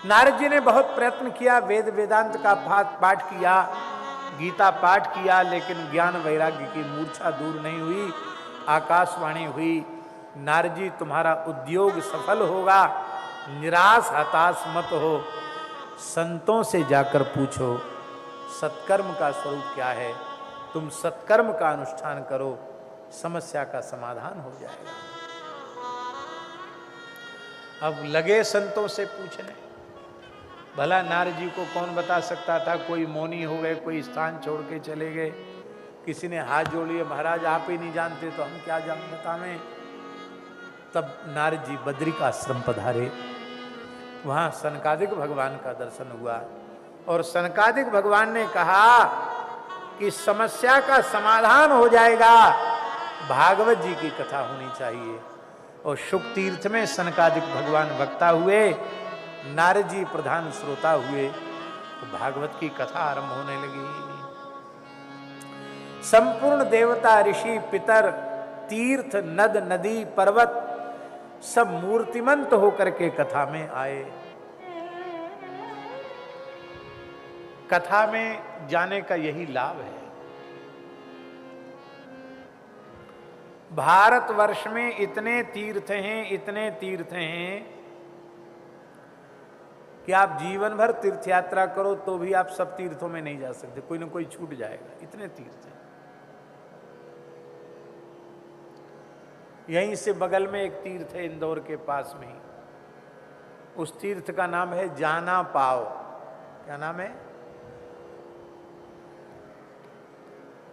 नारद जी ने बहुत प्रयत्न किया, वेद वेदांत का पाठ किया, गीता पाठ किया, लेकिन ज्ञान वैराग्य की मूर्छा दूर नहीं हुई। आकाशवाणी हुई, नारद जी तुम्हारा उद्योग सफल होगा, निराश हताश मत हो, संतों से जाकर पूछो सत्कर्म का स्वरूप क्या है, तुम सत्कर्म का अनुष्ठान करो, समस्या का समाधान हो जाएगा। अब लगे संतों से पूछने। भला नारद जी को कौन बता सकता था, कोई मौनी हो गए, कोई स्थान छोड़ के चले गए, किसी ने हाथ जोड़ लिए, महाराज आप ही नहीं जानते तो हम क्या बतावें। तब नारद जी बद्री का आश्रम पधारे, वहां सनकादिक भगवान का दर्शन हुआ और सनकादिक भगवान ने कहा कि समस्या का समाधान हो जाएगा, भागवत जी की कथा होनी चाहिए। और शुक तीर्थ में सनकादिक भगवान वक्ता हुए, नारद जी प्रधान श्रोता हुए, तो भागवत की कथा आरंभ होने लगी। संपूर्ण देवता ऋषि पितर तीर्थ नद नदी पर्वत सब मूर्तिमंत होकर के कथा में आए। कथा में जाने का यही लाभ है। भारतवर्ष में इतने तीर्थ हैं कि आप जीवन भर तीर्थ यात्रा करो तो भी आप सब तीर्थों में नहीं जा सकते, कोई ना कोई छूट जाएगा, इतने तीर्थ हैं। यहीं से बगल में एक तीर्थ है इंदौर के पास में ही, उस तीर्थ का नाम है जाना पाव। क्या नाम है?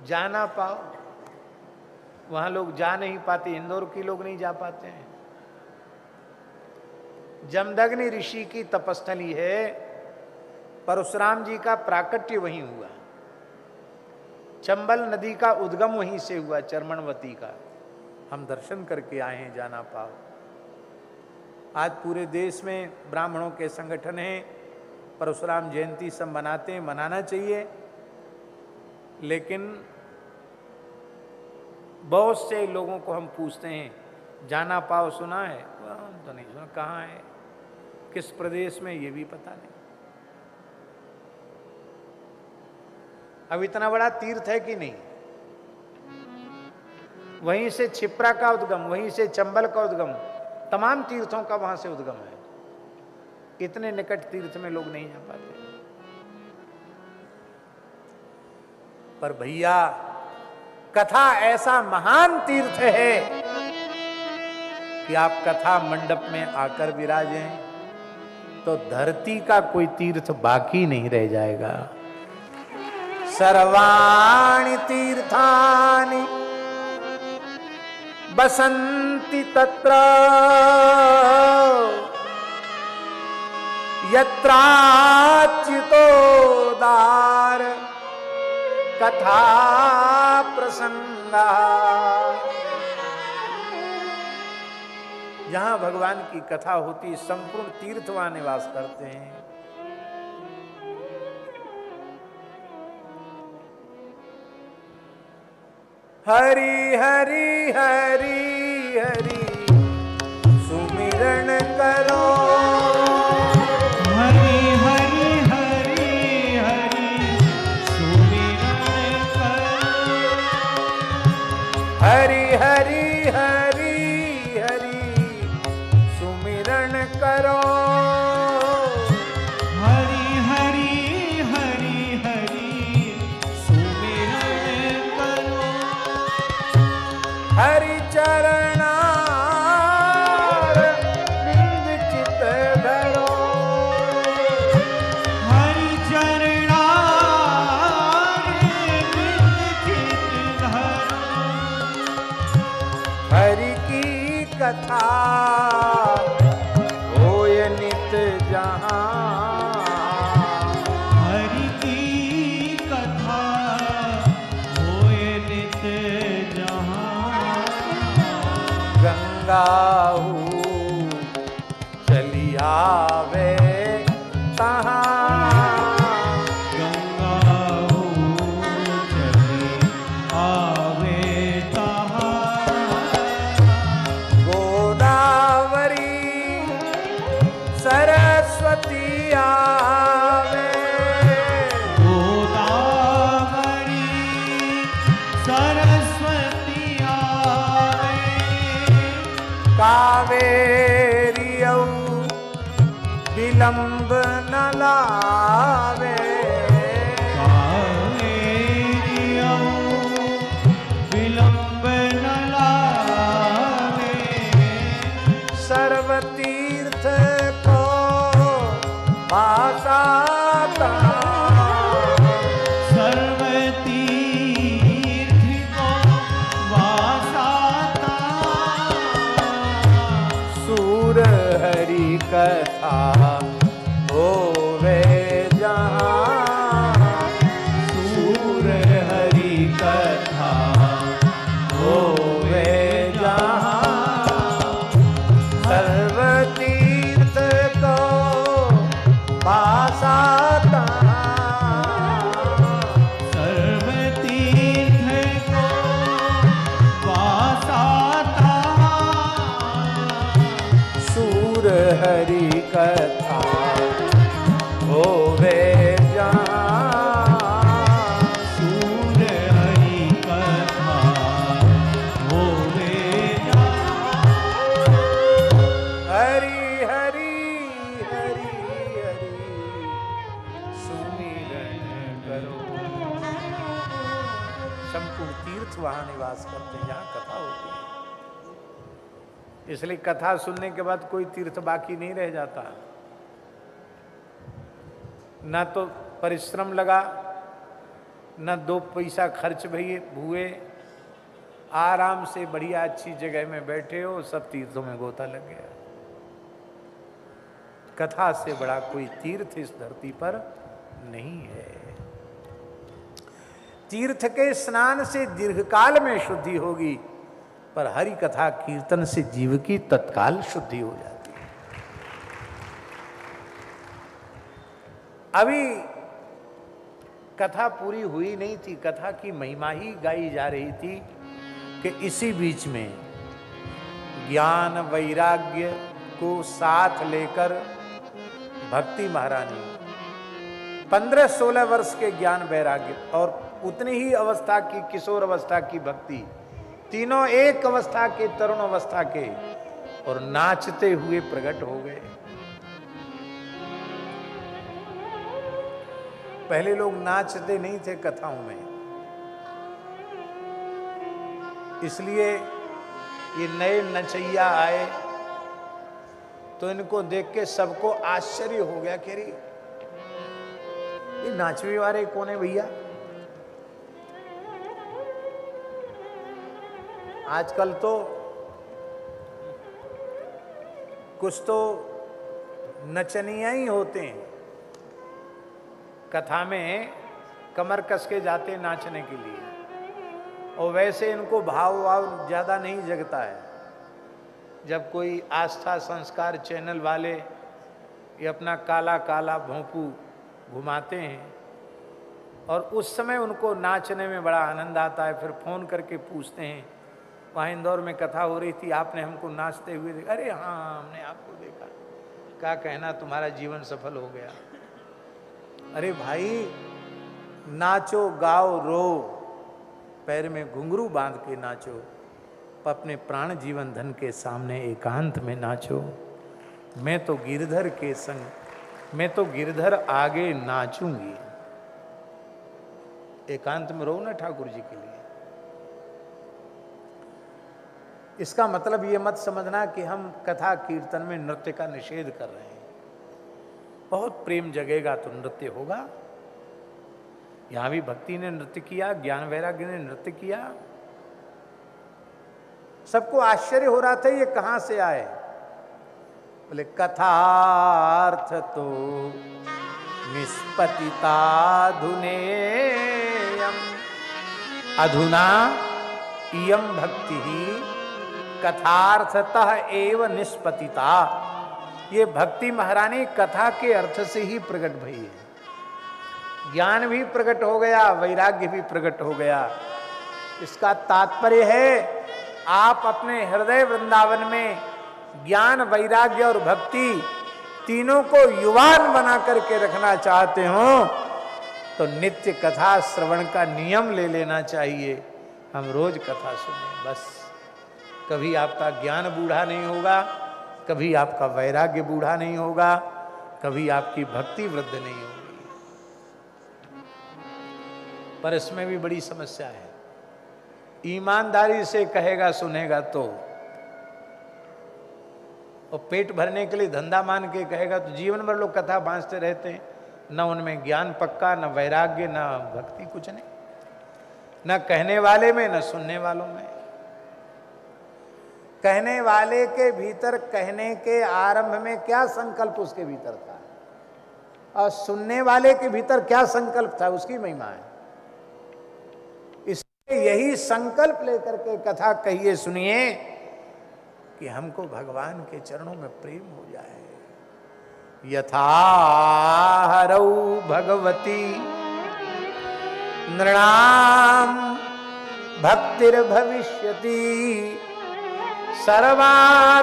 जाना पाव। वहां लोग जा नहीं पाते, इंदौर के लोग नहीं जा पाते हैं। जमदग्नि ऋषि की तपस्थली है, परशुराम जी का प्राकट्य वहीं हुआ, चंबल नदी का उद्गम वहीं से हुआ, चर्मणवती का। हम दर्शन करके आए हैं जाना पाव। आज पूरे देश में ब्राह्मणों के संगठन हैं, परशुराम जयंती सब मनाते हैं, मनाना चाहिए, लेकिन बहुत से लोगों को हम पूछते हैं जाना पाव सुना है? तो नहीं सुना। कहाँ है, किस प्रदेश में, ये भी पता नहीं। अब इतना बड़ा तीर्थ है कि नहीं? वहीं से क्षिप्रा का उद्गम, वहीं से चंबल का उद्गम, तमाम तीर्थों का वहां से उद्गम है। इतने निकट तीर्थ में लोग नहीं जा पाते। पर भैया कथा ऐसा महान तीर्थ है कि आप कथा मंडप में आकर विराजें तो धरती का कोई तीर्थ बाकी नहीं रह जाएगा। सर्वाणि तीर्थानि बसंति तत्र यत्राच्युतोदार कथा प्रसंगा। जहां भगवान की कथा होती, संपूर्ण तीर्थ वहां निवास करते हैं। हरि हरि हरि हरि सुमिरन करो, हरि हरि हरि हरि सुमिरन करो, हरि हरि हरि हरि सुमिरन करो, हरि हरि हरि हरि सुमिरन करो, हरि चरणार बिंद चित धरो, हरि चरणार बिंद चित धरो, हरि की कथा होय नित जहां, हरि की कथा होए नित जहां, गंगाऊ चली आवे तहां, गंगा चली आवे तहां, गोदावरी सरस्वती सरस्वती आवे, गोदावरी सरस्वती आवे, कावेरियौ विलंब न लावे, कावेरियौ विलंब न लावे, सर्वतीर्थ को पासाता, सर्वतीर्थ को वासाता, सूर हरि कथा होवे जहाँ, सूर हरि कथा होवे जहाँ, सर्वतीर्थ को पासाता, सर्वतीर्थ को वासाता, सूर हरि कथा होवे जहाँ, सूर हरि कथा होवे जहाँ, हरि हरि हरि हरि सुमिरन करो। संपूर्ण तीर्थ वहां निवास करते हैं जहां कथा होती है, इसलिए कथा सुनने के बाद कोई तीर्थ बाकी नहीं रह जाता। न तो परिश्रम लगा, न 2 पैसा खर्च हुए, आराम से बढ़िया अच्छी जगह में बैठे हो, सब तीर्थों में गोता लग गया। कथा से बड़ा कोई तीर्थ इस धरती पर नहीं है। तीर्थ के स्नान से दीर्घकाल में शुद्धि होगी, पर हरि कथा कीर्तन से जीव की तत्काल शुद्धि हो जाती है। अभी कथा पूरी हुई नहीं थी, कथा की महिमा ही गाई जा रही थी कि इसी बीच में ज्ञान वैराग्य को साथ लेकर भक्ति महारानी 15-16 वर्ष के ज्ञान वैराग्य और उतनी ही अवस्था की किशोर अवस्था की भक्ति, तीनों एक अवस्था के तरुण अवस्था के, और नाचते हुए प्रकट हो गए। पहले लोग नाचते नहीं थे कथाओं में, इसलिए ये नए नचैया आए तो इनको देख के सबको आश्चर्य हो गया कि अरे ये नाचने वाले कौन है भैया। आजकल तो कुछ तो नचनिया ही होते हैं, कथा में कमर कस के जाते नाचने के लिए, और वैसे इनको भाव वाव ज्यादा नहीं जगता है। जब कोई आस्था संस्कार चैनल वाले ये अपना काला काला भोंपू घुमाते हैं और उस समय उनको नाचने में बड़ा आनंद आता है, फिर फोन करके पूछते हैं, वहाँ इंदौर में कथा हो रही थी, आपने हमको नाचते हुए देखा? अरे हाँ, हमने आपको देखा। क्या कहना, तुम्हारा जीवन सफल हो गया। अरे भाई, नाचो गाओ रो, पैर में घुंघरू बांध के नाचो, अपने प्राण जीवन धन के सामने एकांत में नाचो। मैं तो गिरधर के संग, मैं तो गिरधर आगे नाचूंगी। एकांत में रहो ना ठाकुर जी के लिए। इसका मतलब ये मत समझना कि हम कथा कीर्तन में नृत्य का निषेध कर रहे हैं। बहुत प्रेम जगेगा तो नृत्य होगा। यहां भी भक्ति ने नृत्य किया, ज्ञान वैराग्य ने नृत्य किया। सबको आश्चर्य हो रहा था ये कहां से आए। बोले कथार्थ तो निष्पतिताधुनेयम अधुना इयम भक्ति ही कथार्थतः एव निष्पतिता। ये भक्ति महारानी कथा के अर्थ से ही प्रकट भई है। ज्ञान भी प्रकट हो गया, वैराग्य भी प्रकट हो गया। इसका तात्पर्य है आप अपने हृदय वृंदावन में ज्ञान वैराग्य और भक्ति तीनों को युवान बना करके रखना चाहते हो तो नित्य कथा श्रवण का नियम ले लेना चाहिए। हम रोज कथा सुने बस। कभी आपका ज्ञान बूढ़ा नहीं होगा, कभी आपका वैराग्य बूढ़ा नहीं होगा, कभी आपकी भक्ति वृद्ध नहीं होगी। पर इसमें भी बड़ी समस्या है। ईमानदारी से कहेगा सुनेगा तो, और पेट भरने के लिए धंधा मान के कहेगा तो जीवन भर लोग कथा बांधते रहते हैं। न उनमें ज्ञान पक्का, न वैराग्य, न भक्ति, कुछ नहीं। न कहने वाले में, न सुनने वालों में। कहने वाले के भीतर कहने के आरंभ में क्या संकल्प उसके भीतर था, और सुनने वाले के भीतर क्या संकल्प था, उसकी महिमा है। इसलिए यही संकल्प लेकर के कथा कहिए, सुनिए कि हमको भगवान के चरणों में प्रेम हो जाए। यथा हरौ भगवती नृणाम भक्तिर्भविष्यति सर्वात्मन्यखिलाधारे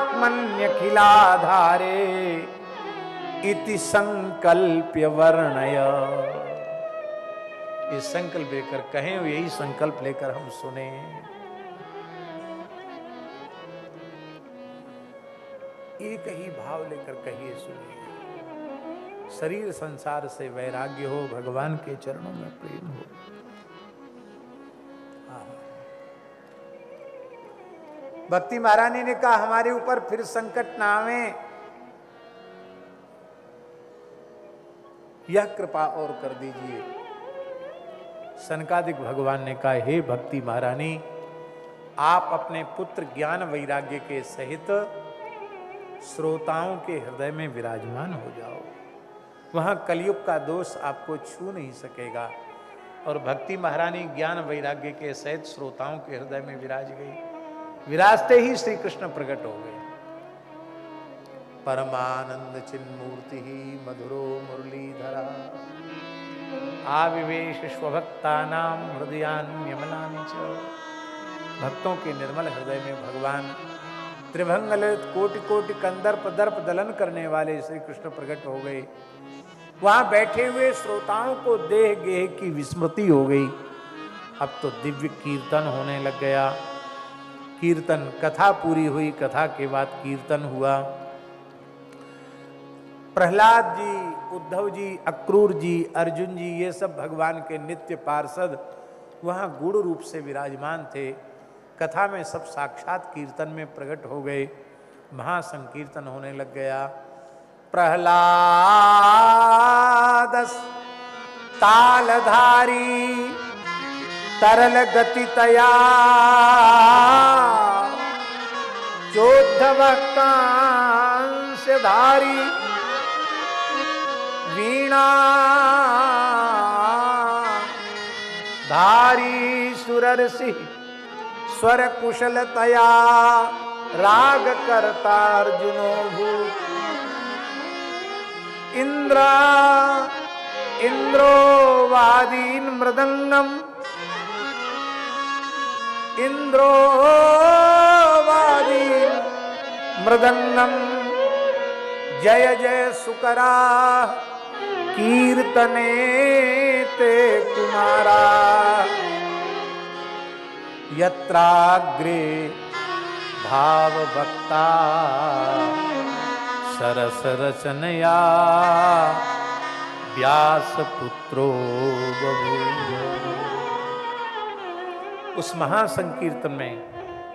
इति संकल्प्य वर्णय। ये संकल्प लेकर कहें, यही संकल्प लेकर हम सुने। एक ही भाव लेकर कहिए, सुनिए। शरीर संसार से वैराग्य हो, भगवान के चरणों में प्रेम हो। भक्ति महारानी ने कहा हमारे ऊपर फिर संकट ना आवे, यह कृपा और कर दीजिए। सनकादिक भगवान ने कहा हे भक्ति महारानी, आप अपने पुत्र ज्ञान वैराग्य के सहित श्रोताओं के हृदय में विराजमान हो जाओ। वहां कलयुग का दोष आपको छू नहीं सकेगा। और भक्ति महारानी ज्ञान वैराग्य के सहित श्रोताओं के हृदय में विराज गई। विराजते ही श्री कृष्ण प्रकट हो गए। परमानंद चिन्मूर्ति ही मधुरो मुरलीधरा आविवेश स्वभक्तानां हृदयान्यमलानि च। भक्तों के निर्मल हृदय में भगवान त्रिभंग ललित कोटि कोटि कंदर्प दर्प दलन करने वाले श्री कृष्ण प्रकट हो गए। वहां बैठे हुए श्रोताओं को देह गेह की विस्मृति हो गई। अब तो दिव्य कीर्तन होने लग गया। कीर्तन, कथा पूरी हुई, कथा के बाद कीर्तन हुआ। प्रहलाद जी, उद्धव जी, अक्रूर जी, अर्जुन जी, ये सब भगवान के नित्य पार्षद वहां गूढ़ रूप से विराजमान थे। कथा में सब साक्षात कीर्तन में प्रकट हो गए। महासंकीर्तन होने लग गया। प्रहलाद तालधारी तरल गति तया चोद्धव कांस्यधारी वीणा धारी सुरर्षि स्वर कुशलतया राग करता अर्जुनो भूत इंद्रो वादीन मृदंगम इंद्रो वादीन मृदंगम जय जय सुकरा कीर्तने ते कुमारा यत्राग्रे भावभक्ता सरस रचनया व्यास पुत्रो बभूव। उस महासंकीर्तन में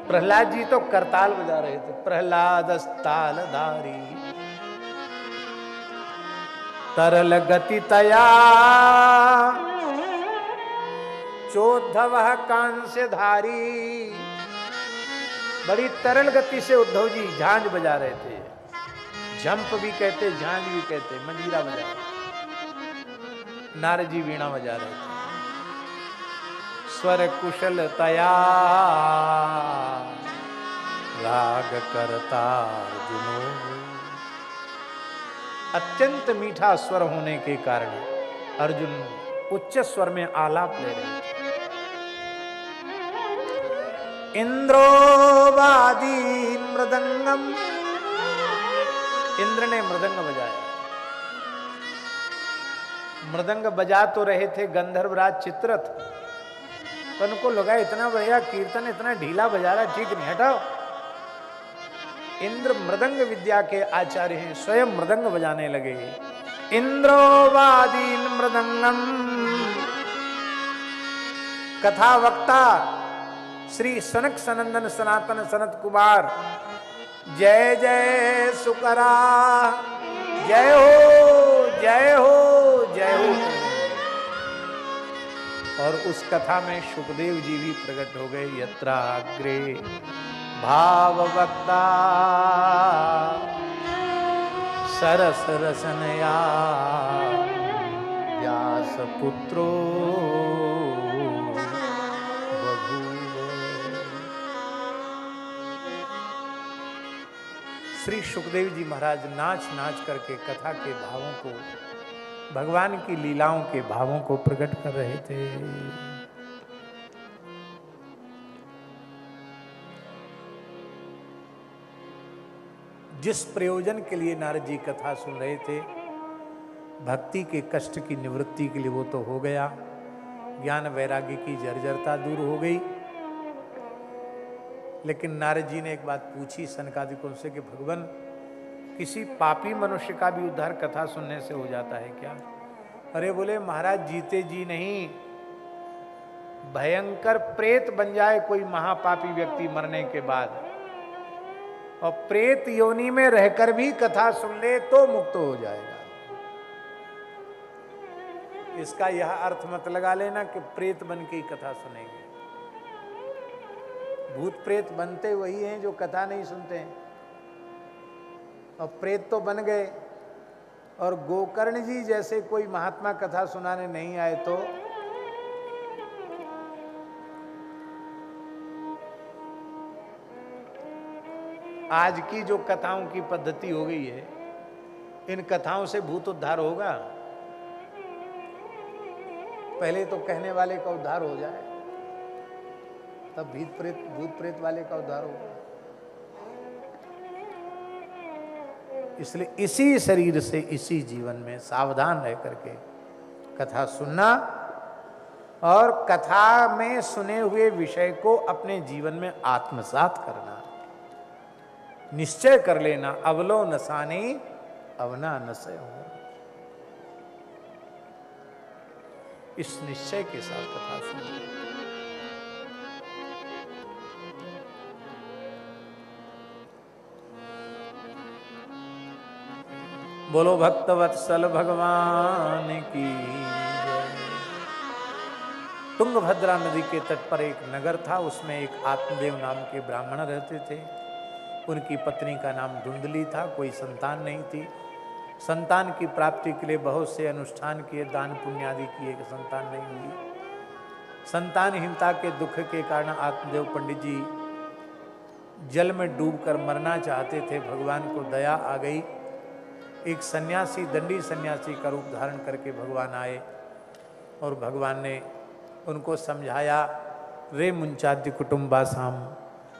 प्रहलाद जी तो करताल बजा रहे थे। प्रहलाद तालधारी तरल गति तया चोद्धव कांस्यधारी। बड़ी तरल गति से उद्धव जी झांझ बजा रहे थे। जंप भी कहते, झांझ भी कहते, मंजीरा बजा रहे थे। नारद जी वीणा बजा रहे थे। स्वर कुशल तया राग करता अर्जुनो। अत्यंत मीठा स्वर होने के कारण अर्जुन उच्च स्वर में आलाप ले रहे थे। इंद्रो वादीन मृदंगम इंद्र ने मृदंग बजाया। मृदंग बजा तो रहे थे गंधर्वराज चित्ररथ, पर उनको लगा इतना बढ़िया कीर्तन इतना ढीला बजा रहा, ठीक नहीं, हटाओ। इंद्र मृदंग विद्या के आचार्य हैं, स्वयं मृदंग बजाने लगे। इंद्रो वादीन मृदंगम। कथा वक्ता श्री सनक सनंदन सनातन सनत कुमार, जय जय सुकरा, जय हो जय हो जय हो। और उस कथा में सुखदेव जी भी प्रकट हो गए। यत्राग्रे भाववक्ता सरस रसनया व्यास पुत्रो श्री सुखदेव जी महाराज नाच नाच करके कथा के भावों को, भगवान की लीलाओं के भावों को प्रकट कर रहे थे। जिस प्रयोजन के लिए नारद जी कथा सुन रहे थे, भक्ति के कष्ट की निवृत्ति के लिए, वो तो हो गया। ज्ञान वैराग्य की जर्जरता दूर हो गई। लेकिन नारद जी ने एक बात पूछी सनकादिकों से कि भगवान, किसी पापी मनुष्य का भी उद्धार कथा सुनने से हो जाता है क्या? अरे बोले महाराज, जीते जी नहीं, भयंकर प्रेत बन जाए कोई महापापी व्यक्ति मरने के बाद, और प्रेत योनि में रहकर भी कथा सुन ले तो मुक्त हो जाएगा। इसका यह अर्थ मत लगा लेना कि प्रेत बन के ही कथा सुनेंगे। भूत प्रेत बनते वही हैं जो कथा नहीं सुनते हैं, और प्रेत तो बन गए। और गोकर्ण जी जैसे कोई महात्मा कथा सुनाने नहीं आए तो आज की जो कथाओं की पद्धति हो गई है, इन कथाओं से भूत उद्धार होगा? पहले तो कहने वाले का उद्धार हो जाए, तब भूत प्रेत वाले का उद्धार होगा। इसलिए इसी शरीर से इसी जीवन में सावधान रह करके कथा सुनना, और कथा में सुने हुए विषय को अपने जीवन में आत्मसात करना, निश्चय कर लेना। अवलो नसानी अवना नसे हो, इस निश्चय के साथ कथा सुनना। बोलो भक्तवत्सल भगवान की जय। तुंगभद्रा नदी के तट पर एक नगर था, उसमें एक आत्मदेव नाम के ब्राह्मण रहते थे। उनकी पत्नी का नाम धुंधली था, कोई संतान नहीं थी। संतान की प्राप्ति के लिए बहुत से अनुष्ठान किए, दान पुण्य आदि किए, संतान नहीं हुई। संतानहीनता के दुख के कारण आत्मदेव पंडित जी जल में डूबकर मरना चाहते थे। भगवान को दया आ गई, एक सन्यासी, दंडी सन्यासी का रूप धारण करके भगवान आए, और भगवान ने उनको समझाया, रे मुंचाद्य कुटुम्बासाम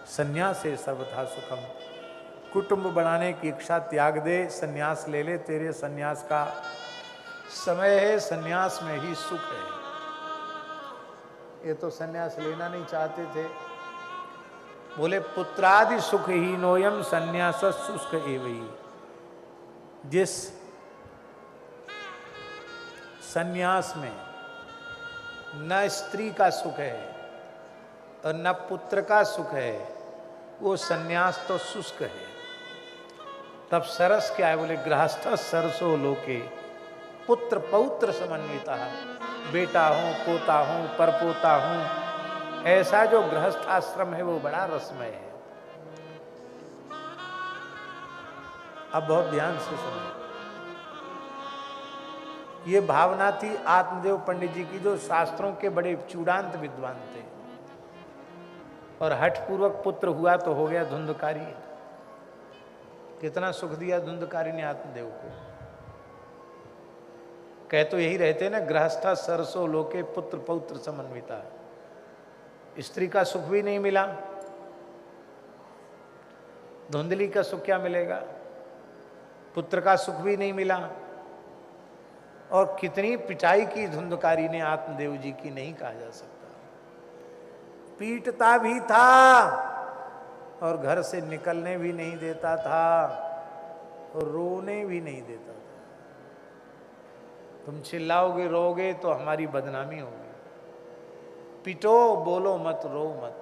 सन्यासे सर्वथा सुखम। कुटुंब बनाने की इच्छा त्याग दे, सन्यास ले ले, तेरे सन्यास का समय है, सन्यास में ही सुख है। ये तो सन्यास लेना नहीं चाहते थे। बोले पुत्रादि सुख ही नोयम सन्यास शुष्क एवं। जिस सन्यास में न स्त्री का सुख है और न पुत्र का सुख है, वो सन्यास तो शुष्क है। तब सरस क्या है? बोले गृहस्थ सरसो लोके पुत्र पौत्र समन्विता। बेटा हूं, पोता हूं, परपोता हूं, ऐसा जो गृहस्थ आश्रम है वो बड़ा रसमय है। अब बहुत ध्यान से सुनो, ये भावना थी आत्मदेव पंडित जी की, जो शास्त्रों के बड़े चूड़ांत विद्वान थे। और हठपूर्वक पुत्र हुआ तो हो गया धुंधकारी। कितना सुख दिया धुंधकारी ने आत्मदेव को। कह तो यही रहते ना, गृहस्था सरसो लोके पुत्र पौत्र समन्विता। स्त्री का सुख भी नहीं मिला, धुंधली का सुख क्या मिलेगा? पुत्र का सुख भी नहीं मिला। और कितनी पिटाई की धुंधकारी ने आत्मदेव जी की नहीं कहा जा सकता। पीटता भी था और घर से निकलने भी नहीं देता था और रोने भी नहीं देता था। तुम चिल्लाओगे रोगे तो हमारी बदनामी होगी। पिटो बोलो मत, रो मत।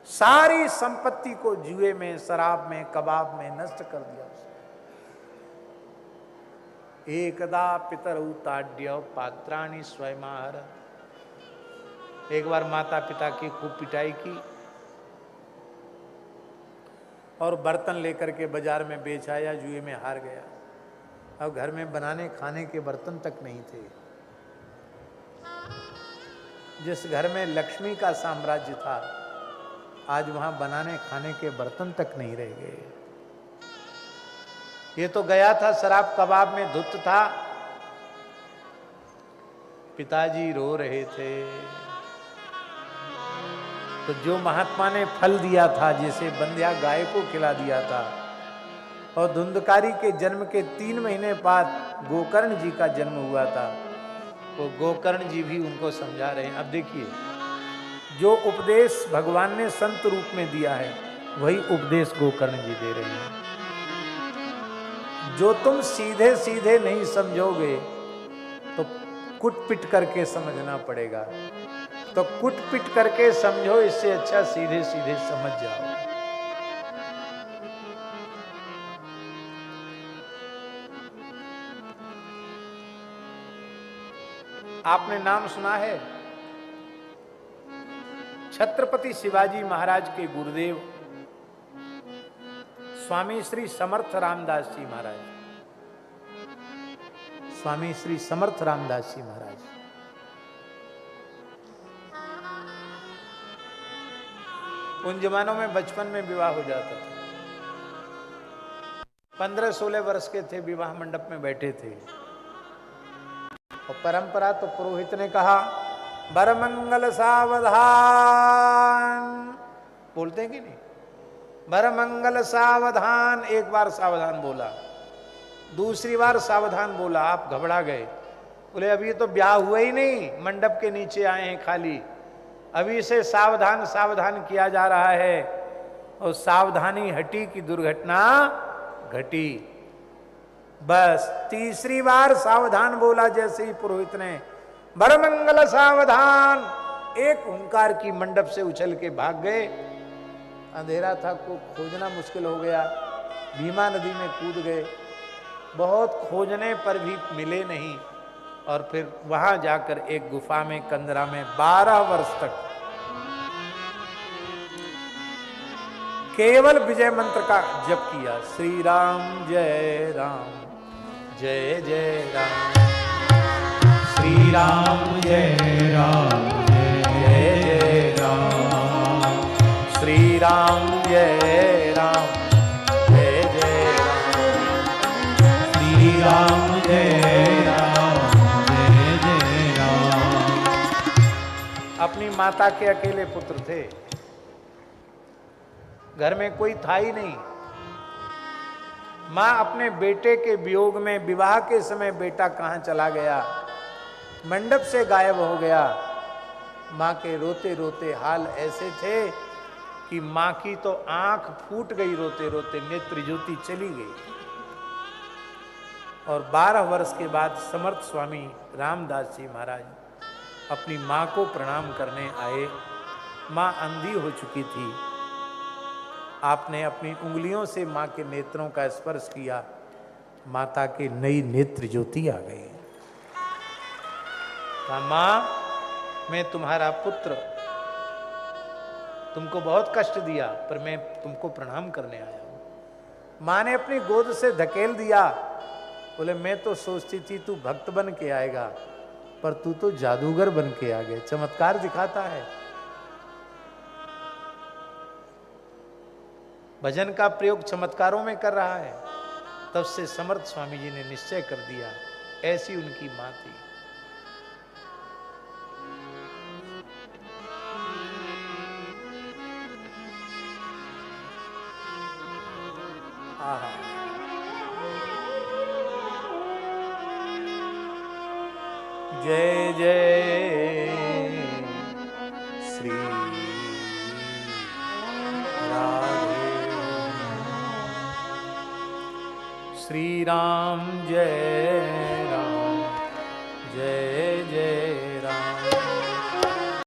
सारी संपत्ति को जुए में, शराब में, कबाब में नष्ट कर दिया उसने। एकदा पितरौ ताड्य पात्राणि स्वयमाहर। एक बार माता पिता की खूब पिटाई की और बर्तन लेकर के बाजार में बेच आया, जुए में हार गया। अब घर में बनाने खाने के बर्तन तक नहीं थे। जिस घर में लक्ष्मी का साम्राज्य था, आज वहां बनाने खाने के बर्तन तक नहीं रह गए। ये तो गया था शराब कबाब में धुत था। पिताजी रो रहे थे। तो जो महात्मा ने फल दिया था, जैसे बंध्या गाय को खिला दिया था, और धुंधकारी के जन्म के 3 महीने बाद गोकर्ण जी का जन्म हुआ था, वो गोकर्ण जी भी उनको समझा रहे हैं। अब देखिए, जो उपदेश भगवान ने संत रूप में दिया है, वही उपदेश गोकर्ण जी दे रहे हैं। जो तुम सीधे सीधे नहीं समझोगे तो कुट पिट करके समझना पड़ेगा। तो कुट पिट करके समझो, इससे अच्छा सीधे सीधे समझ जाओ। आपने नाम सुना है छत्रपति शिवाजी महाराज के गुरुदेव स्वामी श्री समर्थ रामदास जी महाराज। स्वामी श्री समर्थ रामदास जी महाराज उन जमानों में बचपन में विवाह हो जाता था। 15-16 वर्ष के थे, विवाह मंडप में बैठे थे और परंपरा तो पुरोहित ने कहा, बर मंगल सावधान। बोलते हैं कि नहीं? बर मंगल सावधान। एक बार सावधान बोला, दूसरी बार सावधान बोला, आप घबरा गए। बोले अभी तो ब्याह हुआ ही नहीं, मंडप के नीचे आए हैं खाली, अभी से सावधान सावधान किया जा रहा है। और सावधानी हटी कि दुर्घटना घटी। बस तीसरी बार सावधान बोला जैसे ही पुरोहित ने, बर मंगल सावधान, एक ओंकार की मंडप से उछल के भाग गए। अंधेरा था, को खोजना मुश्किल हो गया, भीमा नदी में कूद गए। बहुत खोजने पर भी मिले नहीं। और फिर वहां जाकर एक गुफा में, कंदरा में 12 वर्ष तक केवल विजय मंत्र का जप किया। श्री राम जय राम, जय जय राम, श्री राम जय राम, जय जय राम, श्री राम जय राम, जय जय राम, श्री राम जय राम, जय जय राम। अपनी माता के अकेले पुत्र थे, घर में कोई था ही नहीं। मां अपने बेटे के वियोग में, विवाह के समय बेटा कहां चला गया, मंडप से गायब हो गया। मां के रोते रोते हाल ऐसे थे कि मां की तो आंख फूट गई रोते रोते, नेत्र ज्योति चली गई। और 12 वर्ष के बाद समर्थ स्वामी रामदास जी महाराज अपनी मां को प्रणाम करने आए। मां अंधी हो चुकी थी। आपने अपनी उंगलियों से मां के नेत्रों का स्पर्श किया, माता के नई नेत्र ज्योति आ गई। कहा, मां मैं तुम्हारा पुत्र, तुमको बहुत कष्ट दिया, पर मैं तुमको प्रणाम करने आया हूं। मां ने अपनी गोद से धकेल दिया। बोले मैं तो सोचती थी तू भक्त बन के आएगा, पर तू तो जादूगर बन के आ गया। चमत्कार दिखाता है। भजन का प्रयोग चमत्कारों में कर रहा है। तब से समर्थ स्वामी जी ने निश्चय कर दिया, ऐसी उनकी मां थी। जय जय श्री राधे। श्री राम जय राम जय